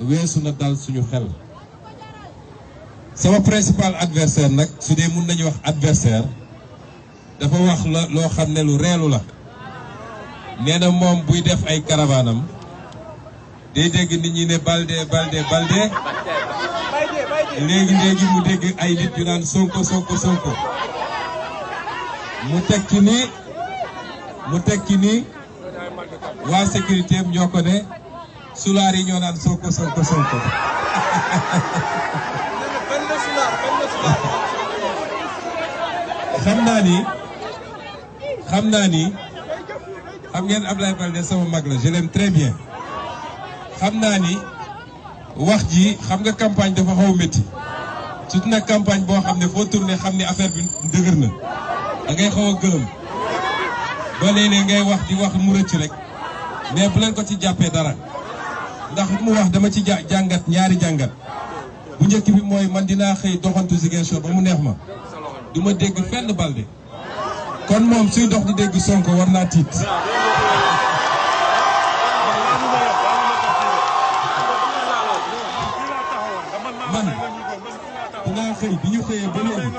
weesu na dal suñu xel. sama principal adversaire nag su dee mun nañu wax adversaire dafa wax la loo xam ne lu reelu la. nee na moom buy def ay caravanam day dégg nit ñi ne Baldé Baldé Baldé léegi mu dégg ay nit yu naan Sonko Sonko Sonko mu tekki ni waa sécurité am ñoo ko ne sulaar yi ñoo naan Sonko Sonko Sonko xam naa ni xam ngeen Ablaye Baldé sama mag la je l'aime très bien xam naa ni wax ji xam nga campagne dafa xaw métti surtout nag campagne boo xam ne foo tourné xam ne affaire bi dëgër na da ngay xaw a gëlëm ba léeg-léeg ngay wax di wax mu rëcc rek mais bu leen ko ci jàppee dara ndax mu wax dama ci jàngat ñaari jàngat bu njëkk bi mooy man dinaa xëy doxantu Ziguinchor ba mu neex ma du ma dégg fenn Baldé kon moom suy dox di dégg Sonko war naa tiit man dinaa xëy bi ñu xëyee ba léegi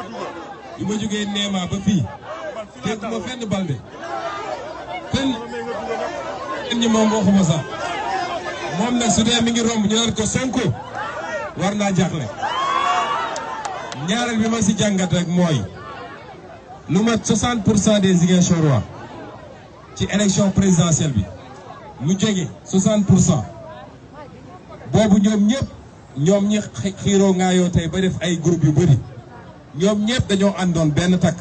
bi ma jógee Néma ba fii dégg ma fenn Baldé fenn ñi moom waxuma sax moom nag su dee mi ngi romb ñu naan ko Sonko war naa jaaxle ñaareel bi ma si jàngat rek mooy lu mat 60% des Ziguinchorois ci élection présidentielle bi lu jege 60% boobu ñoom ñi xiiroo ngaayoo tey ba def ay groupe yu bëri ñoom ñëpp dañoo àndoon benn takk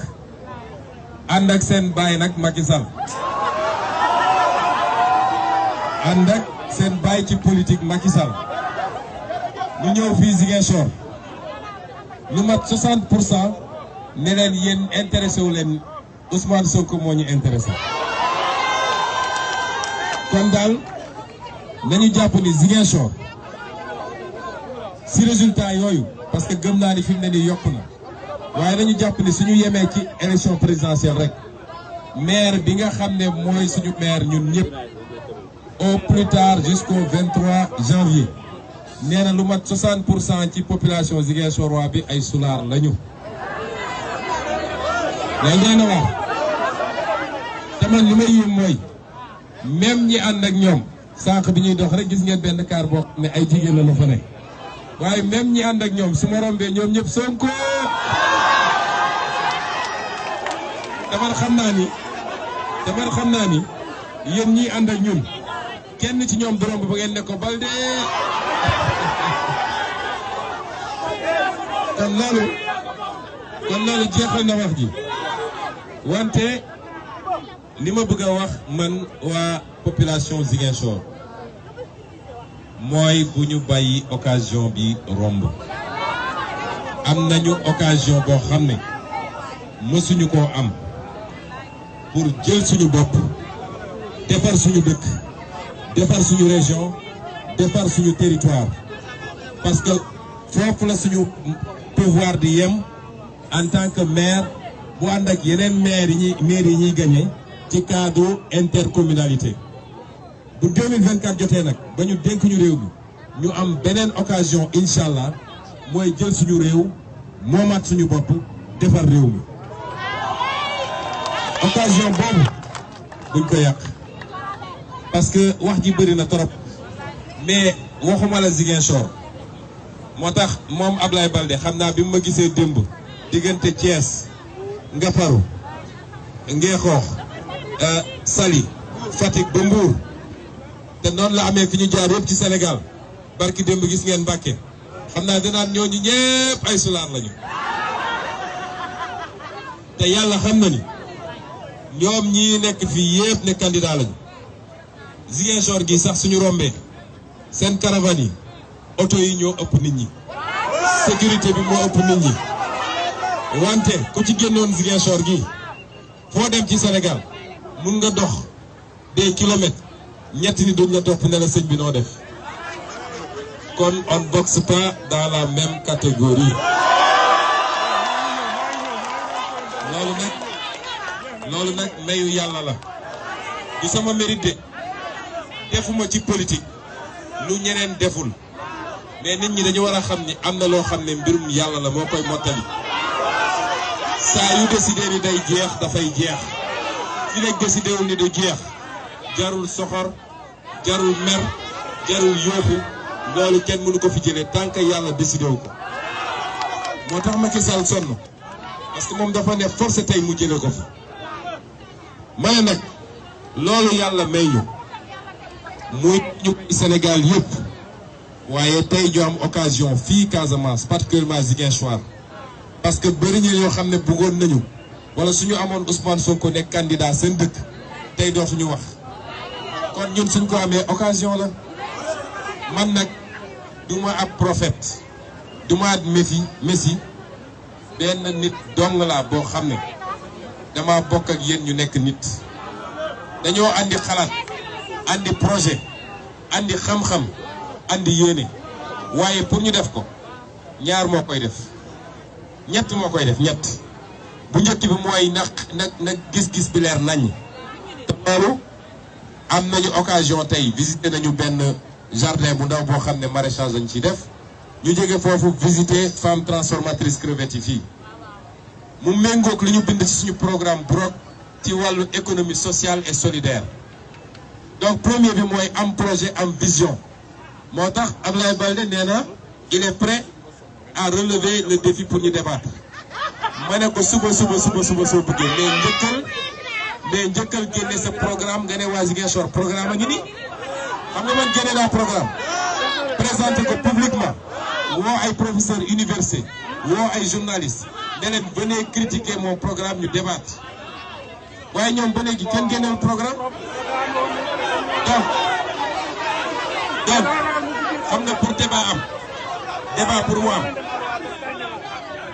ànd ak seen baay nag Macky Sall ànd ak seen baay ci politique Macky Sall ñu ñëw fii Ziguinchor lu mat 60% ne leen yéen intéressé wu leen Ousmane Sonko moo ñu intéressé kon daal nañu jàpp ni Ziguinchor si résultat yooyu parce que gëm naa ni fi mu ne nii yokku na waaye nañu jàpp ni suñu yemee ci élection présidentielle rek maire bi nga xam ne mooy suñu maire ñun ñëpp au plus tard jusqu'au 23 janvier nee na lu mat 60% ci population Ziguinchor waa bi ay sulaar lañu. loolu day na wax te man li may yéem mooy même ñi ànd ak ñoom sànq bi ñuy dox rek gis ngeen benn kaar boo xam ne ay jigéen la fa nekk waaye même ñi ànd ak ñoom su ma rombee ñoom ñëpp Sonko daman xam naa ni yéen ñii ànd ak ñun kenn ci ñoom du romb ba ngeen ne ko Baldé kon loolu jeexal na wax ji wante li ma bëgg a wax man waa population Ziguinchor mooy bu ñu bàyyi occasion bi romb am nañu occasion boo xam ne mësuñu koo am pour jël suñu bopp defar suñu dëkk defar suñu région defar suñu territoire parce que foofu la suñu pouvoir di yem en tant que maire bu ànd ak yeneen maire yi ñuy gagné ci cadre intercommunalité bu 2024 jotee nag ba ñu dénk ñu réew mi ñu am beneen occasion incha allah mooy jël suñu réew moomaat suñu bopp defar réew mi occasion boobu buñ ko yàq parce que wax ji bëri na trop mais waxuma la Ziguinchor moo tax moom Ablaye Baldé xam naa bi mu ma gisee démb diggante Thiès Ngaparou Ngexoox Saly Fatick ba Mbour te noonu la amee fi ñu jaar yëpp ci Sénégal barki démb gis ngeen Mbàkke xam naa dinaan ñooñu ñëpp ay sulaar lañu te yàlla xam na ni ñoom ñii nekk fii yëpp ne candidat lañu Ziguinchor gi sax suñu rombee seen caravane yi oto yi ñoo ëpp nit ñi sécurité bi moo ëpp nit ñi wante ku ci génnoon Ziguinchor gi foo dem ci Sénégal mun nga dox des kilomètres ñetti ni duñ la topp ne la sëñ bi noo def kon on boxe pas dans la même catégorie loolu nag mayu yàlla la du sama mérite de defuma ci politique lu ñeneen deful mais nit ñi dañu war a xam ni am na loo xam ne mbirum yàlla la moo koy mottali saa yu décidé ni day jeex dafay jeex fi nekk décidé wul ni du jeex jarul soxor jarul mer jarul yóoxu loolu kenn mënu ko fi jëlee tant que yàlla décidé wu ko moo tax Macky Sall sonn parce que moom dafa ne force tey mu jëlee ko fi ma ne nag loolu yàlla may ñu muy ñu Sénégal yëpp waaye tey ñu am occasion fii Casamance particulièrement Ziguinchor parce que bëri na ñoo xam ne bëggoon nañu wala suñu amoon Ousmane Sonko nekk candidat seen dëkk tey dootuñu wax kon ñun suñ ko amee occasion la man nag duma ab prophète duma ab messi benn nit dong laa boo xam ne dama bokk ak yéen ñu nekk nit dañoo andi xalaat andi projet andi xam-xam andi yéene waaye pour ñu def ko ñaar moo koy def ñett moo koy def ñett bu njëkk bi mooy nag gis-gis bi leer nañ te loolu am nañu occasion tey visiter nañu benn jardin bu ndaw boo xam ne maraîchage lañ ciy def ñu jóge foofu visiter femme transformatrice crevette yi fii mu méngoog li ñu bind ci suñu programme BROC ci wàllu économie sociale et solidaire donc premier bi mooy am projet am vision moo tax Abdoulaye Baldé nee na il est prêt à relever le défi pour ñu débattre ma ne ko suba soo bëggee mais njëkkal génne sa programme nga ne waa Ziguinchor programme a ngi nii xam nga man génne naa programme présenté ko publiquement woo ay professeurs université woo ay journalistes ne leen venez critiquer mon programme ñu débattre waaye ñoom ba léegi kenn génnewul programme donc xam nga pour débat pour mu am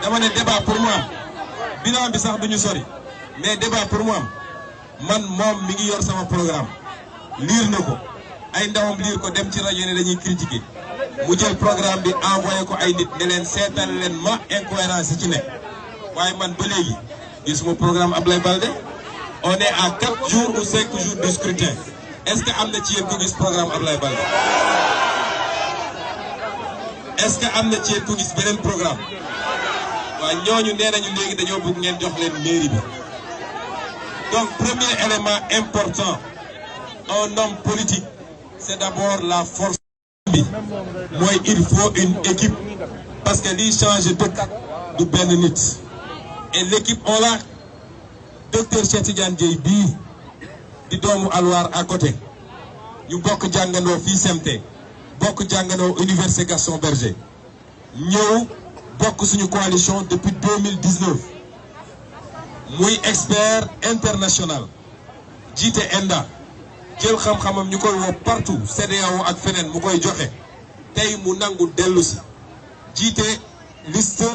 dama ne débat pour mu am bilan bi sax duñu sori mais débat pour mu am man moom mi ngi yor sama programme liir na ko ay ndawam liir ko dem ci rajo ne dañuy critiquer mu jël programme bi envoyé ko ay nit ne leen seetal leen ma incohérence yi ci ne waaye man ba léegi gisuma programme Abdoulaye Baldé on est à 4 jours ou 5 jours de scrutin est-ce que am na ci yéen ku gis programme Abdoulaye Baldé est-ce que am na ci yéen ku gis beneen programme waaw ñooñu nee nañu léegi dañoo bëgg ngeen jox leen mairie bi donc premier élément important un homme politique c'est d'abord la force bi mooy il faut une équipe parce que liy changer dëkk du benn nit et l'équipe on l'a docteur Cheikh Tidiane Dièye bii di doomu Alwar à côté ñu bokk jàngandoo fii CMT bokk jàngandoo université Gaston Berger ñëw bokk suñu coalition depuis 2019 muy expert international jiite ENDA jël xam-xamam ñu koy woo partout CEDEAO ak feneen mu koy joxe tey mu nangu dellu si jiite liste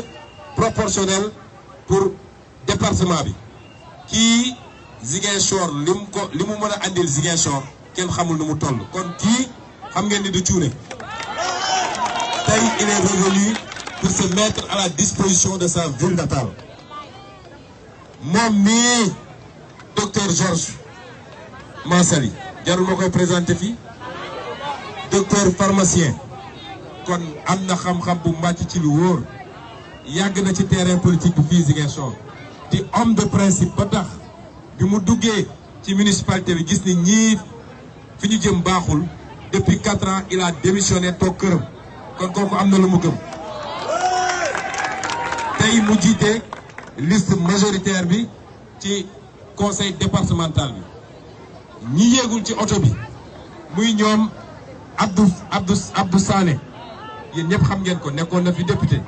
proportionnelle pour département bi kii Ziguinchor li mu mën a andil Ziguinchor kenn xamul nu mu toll kon kii xam ngeen ni du cuune tey il est revenu pour se mettre à la disposition de sa ville natale moom mii docteur Georges Mansali jarul ma koy présenté fii docteur pharmacien kon am na xam-xam bu màcc ci lu wóor yàgg na ci terrain politique bi fii Ziguinchor di homme de principe ba tax bi mu duggee ci municipalité bi gis ni ñii fi ñu jëm baaxul depuis 4 ans il a démissionné toog këram kon kooku am na lu mu gëm tey mu jiite liste majoritaire bi ci conseil départemental bi ñi yéegul ci oto bi muy ñoom Abdou Sané yéen ñëpp xam ngeen ko nekkoon na fi député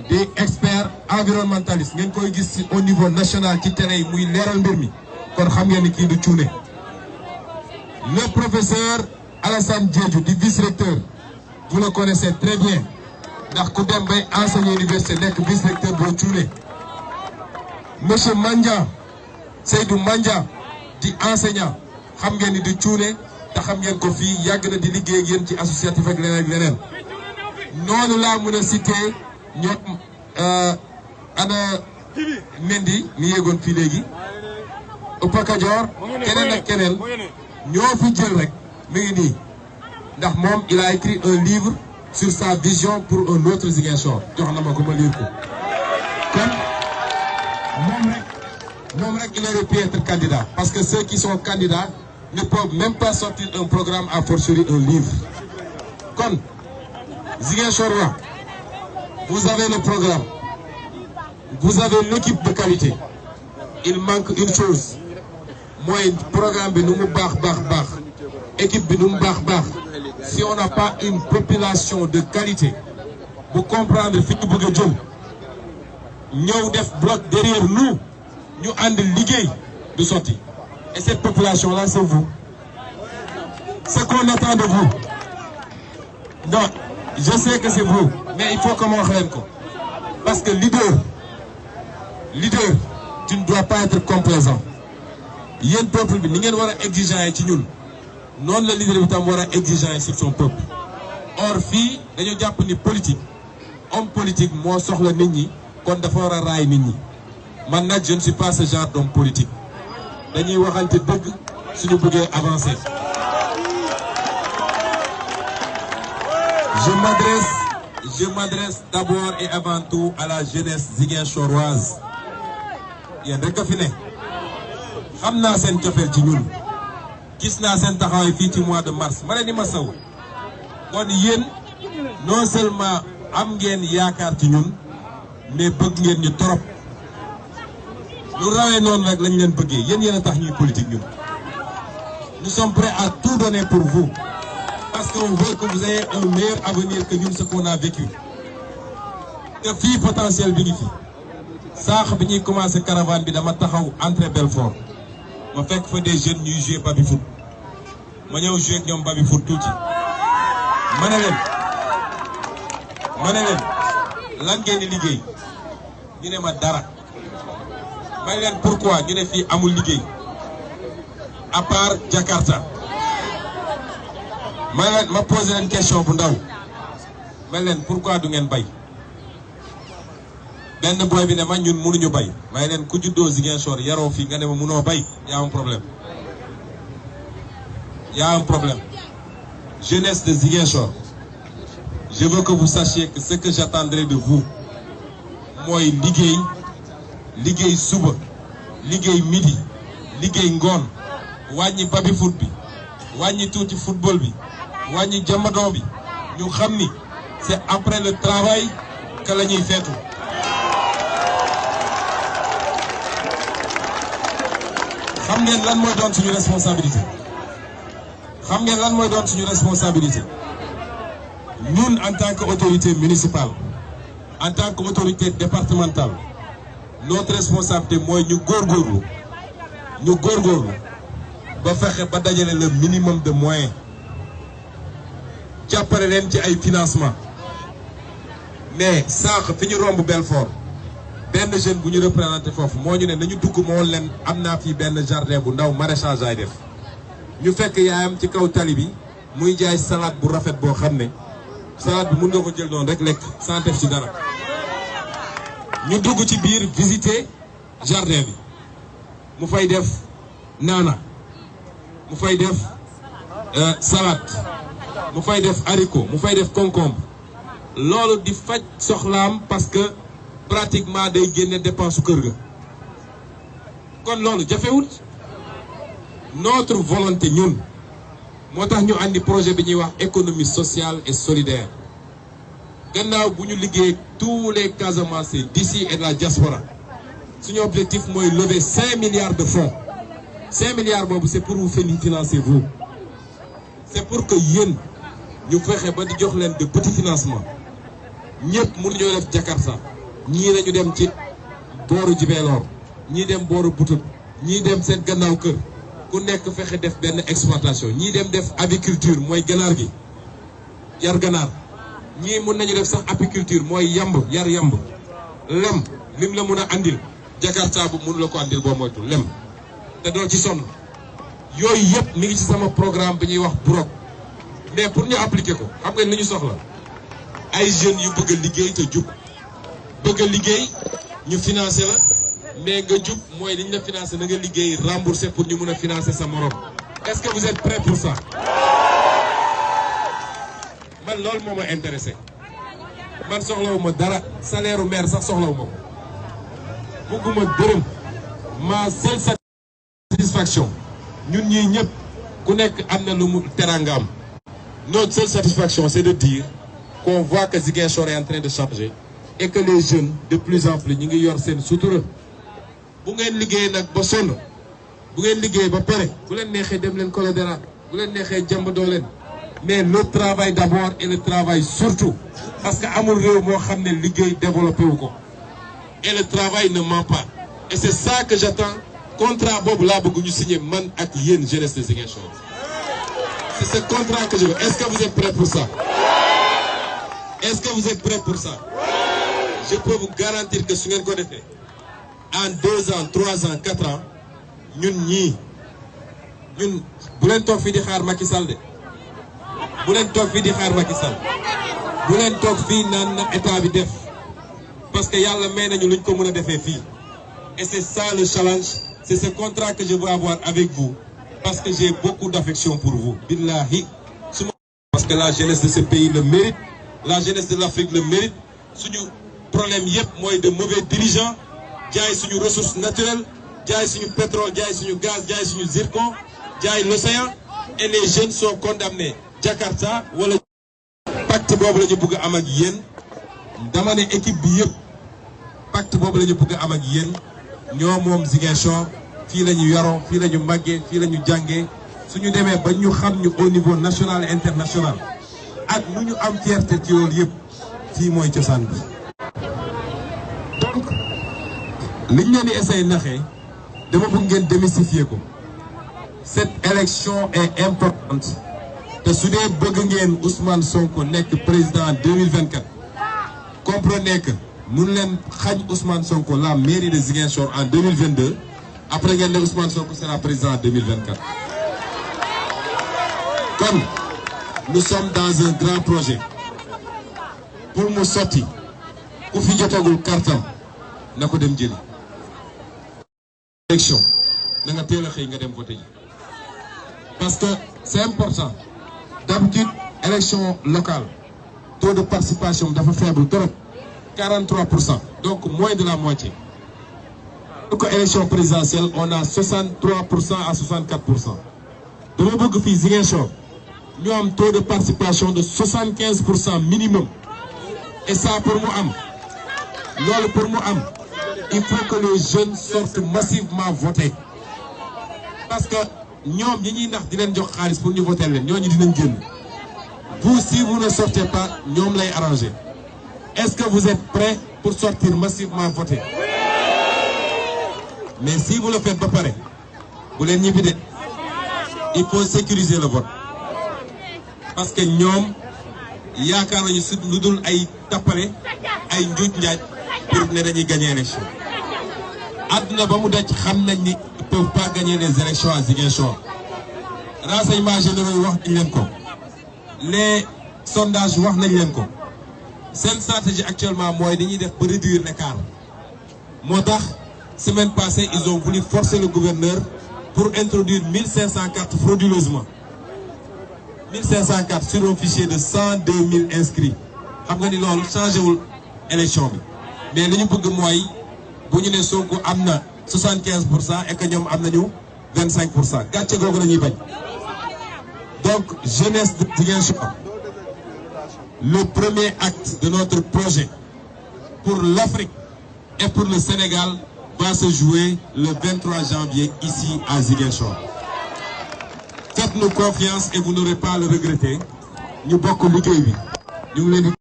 di expert environnementaliste ngeen koy gis ci au niveau national ci terrain yi muy leeral mbir mi kon xam ngeen ni kii du cuune le professeur Alassane Diédhiou di vice-recteur vous le connaissez très bien ndax ku dem bay enseigner université nekk vice-recteur boo cuune monsieur Mandia Seydou Mandia di enseignant xam ngeen ni du cuune te xam ngeen ko fii yàgg na di liggéey ak yéen ci associatif ak leneen ak leneen noonu laa mën a cité ñoom ana Mendy mi yéegoon fii léegi Uppa Kajoor keneen ak keneen ñoo fi jël rek mi ngi nii ndax moom il a écrit un livre sur sa vision pour un autre Ziguinchor jox na ma ko ma lire ko kon moom rek il aurait pu être candidat parce que ceux qui sont candidats ne peuvent même pas sortir un programme, à fortiori un livre. Kon Ziguinchorois, vous avez le programme, vous avez l'équipe de qualité. Il manque une chose. Moi, programme bi nu mu baax équipe bi nu mu baax si on n'a pas une population de qualité pour comprendre fi ñu bëgg a jëm ñëw def bloc derrière nous ñu ànd liggéey du sotti. Et cette population-là, c'est vous. Ce qu'on attend de vous. Donc, je sais que c'est vous, mais il faut que moi je parce que leader, tu ne dois pas être complaisant. Il y a un peuple qui est exigeant et non le leader est exigeant sur son peuple. Or, fille, nous avons une politique. Homme politique, moi, sort le nini, qu'on doit faire rail nini. Maintenant, je ne suis pas ce genre d'homme politique. Dañuy waxante dëgg suñu bëggee avancer. Je m'adresse d'abord et avant tout à la jeunesse ziguinchoroise. Yéen rek a fi ne xam naa seen cofeel ci ñun gis naa seen taxawaay fii ci mois de mars ma leen di ma saw kon yéen non seulement am ngeen yaakaar ci ñun mais bëgg ngeen ñu trop. Nous sommes prêts à tout donner pour vous. Parce qu'on veut que vous ayez un meilleur avenir que nous, ce qu'on a vécu. Le fille potentiel bénéfice. Ça, quand on commence à caravane, je suis entre Belfort. Je fais des jeunes qui jouent baby foot. Je joue avec baby foot tout. Manelen, l'angénie ligue. Il n'est pas dara. Pourquoi ñu ne fii amul liggéey à part Jakarta ma posé une question bu ndaw pourquoi du ngeen bay benn boy bi ne ma ñun mënuñu bay may leen ku juddoo Ziguinchor yaroo fii nga ne ma mënoo bay y a un problème jeunesse de Ziguinchor je veux que vous sachiez que ce que j'attendrai de vous mooy liggéey suba liggéey midi liggéey ngoon wàññi baby foot bi wàññi tuuti football bi wàññi jamadon bi ñu xam ni c'est après le travail que la ñuy feetu xam ngeen lan mooy doon suñu responsabilité ñun en tant qu'autorité municipale en tant qu'autorité départementale notre responsabilité mooy ñu góorgóorlu ba fexe ba dajale le minimum de moyens jàppale leen ci ay financement mais sànq fi ñu romb Belfort benn jeune bu ñu représenté foofu moo ñu ne nañu dugg moo leen am naa fii benn jardin bu ndaw maraîchage ay def ñu fekk yaayam ci kaw tali bi muy jaay salade bu rafet boo xam ne salade bi mën nga ko jël noonu rek lekk sans def ci dara. ñu dugg ci biir visiter jardin bi mu fay def naana mu fay def salade mu fay def haricot mu fay def concombre loolu di faj soxlaam parce que pratiquement day génne dépense su kër ga kon loolu jafewul notre volonté ñun moo tax ñu andi projet bi ñuy wax économie sociale et solidaire gannaaw bu ñu liggéey tous les Casamançais d'ici et de la diaspora suñu objectif mooy lever 5 milliards de fonds 5 milliards boobu c'est pour vous financer vous c'est pour que yéen ñu fexe ba di jox leen de petits financements ñëpp mënuñoo def Jakarta ñii nañu dem ci booru Djibélor ñii dem booru Boutout ñii dem seen gannaaw kër ku nekk fexe def benn exploitation ñii dem def aviculture mooy ganaar gi yar ganaar ñii mun nañu def sax apiculture mooy yamb yar yamb lem lim la mun a andil Jakarta bu mënu la ko andil boo moytu lem te doo ci sonn yooyu yëpp mi ngi ci sama programme bi ñuy wax BROC mais pour ñu appliquer ko xam nga li ñu soxla ay jeunes yu bëgg a liggéey te jub bëgg a liggéey ñu financer la mais nga jub mooy li ñu la financer na nga liggéey rembourser pour ñu mun a financer sa morom est-ce que vous êtes prêts pour ça ma man loolu moo ma intéressé man soxlawuma dara salaire u maire sax soxlawuma ko bëgguma dërëm. ma seule satisfaction ñun ñii ñëpp ku nekk am na lu mu teraangam. Notre seule satisfaction c'est de dire qu'on voit que Ziguinchor est en train de changer et que les jeunes de plus en plus ñi ngi yor seen sutura. bu ngeen liggéey nag ba sonn bu ngeen liggéey ba pare bu leen neexee dem leen Kolodera bu leen neexee jàmb doo leen mais le travail d'abord et le travail surtout parce que amul réew moo xam ne liggéey développé wu ko et le travail ne ment pas et c'est ça que j'attends contrat boobu laa bëgg ñu signer man ak yéen jeunesse de Ziguinchor c'est ce contrat que je veux. Est-ce que vous êtes prêts pour ça? Est-ce que vous êtes prêts pour ça? Je peux vous garantir que su ngeen ko defee en 2 ans 3 ans 4 ans ñun bu leen toog fii di xaar Macky Sall de bu leen toog fii di xaar Macky Sall bu leen toog fii naan na état bi def parce que yàlla may nañu luñ ko mën a defee fii et c'est ça le challenge c'est ce contrat que je veux avoir avec vous parce que j'ai beaucoup d'affection pour vous billahi parce que la jeunesse de ce pays le mérite la jeunesse de l'Afrique le mérite suñu problème yëpp mooy de mauvais dirigeants jaay suñu ressources naturelles jaay suñu pétrole jaay suñu gaz jaay suñu zircon jaay l'océan et les jeunes sont condamnés Jakarta wala pacte boobu la ñu bëgg a am ak yéen dama ne équipe bi yëpp pacte boobu la ñu bëgg a am ak yéen ñoo moom Ziguinchor fii la ñu yaroo fii la ñu màggee fii la ñu jàngee suñu demee ba ñu xam ñu au niveau national et international ak lu ñu am fierté ci loolu yëpp fii mooy cosaan bi donc liñ leen di essayer naxee dama bëgg ngeen démystifier ko cette élection est importante te su dee bëgg ngeen Ousmane Sonko nekk président 2024 comprenez que mun leen xañ Ousmane Sonko la mairie de Ziguinchor en 2022 après ngeen ne Ousmane Sonko sera président en 2024 kon nous sommes dans un grand projet pour mu sotti ku fi jotagul kartam na ko dem jëli élection na nga teel a xëy nga dem voter ji parce que c'est important d'habitude élection locale taux de participation dafa faible trop 43%, donc moins de la moitié. Donc élection présidentielle on a 63% à 64%. dama bëgg fii Ziguinchor ñu am taux de participation de 75% minimum et ça pour mu am loolu pour mu am il faut que les jeunes sortent massivement voter parce que ñoom ñi ñuy nax di leen jox xaalis pour ñu voter leen ñooñu dinañ génn vous si vous ne sortez pas ñoom lay arranger. Est-ce que vous êtes prêts pour sortir massivement voter? Mais si vous le faites pas pareil, vous l'avez ñibbi de il faut sécuriser le vote parce que ñoom yaakaar nañu su lu dul ay tappale ay njuuj njaaj pour ne dañuy gagner élection àdduna ba mu daj xam nañ ni ils peuvent pas gagner les élections à Ziguinchor renseignements généraux wax nañ leen ko les sondages wax nañ leen ko seen stratégie actuellement mooy dañuy def ba réduire l'écart moo tax semaine passée ils ont voulu forcer le gouverneur pour introduire 1500 cartes frauduleusement 1500 cartes sur un fichier de 102 000 inscrits xam nga ni loolu changé wul élection bi mais li ñu bëgg mooy bu ñu ne Sonko am na 75% et que ñoom am nañu 25% gàcce googu la ñuy bañ donc jeunesse de Ziguinchor le premier acte de notre projet pour l'Afrique et pour le Sénégal va se jouer le 23 janvier ici à Ziguinchor. Faites-nous confiance et vous n'aurez pas à le regretter. Ñu bokk liggéey bi ñu ngi leen di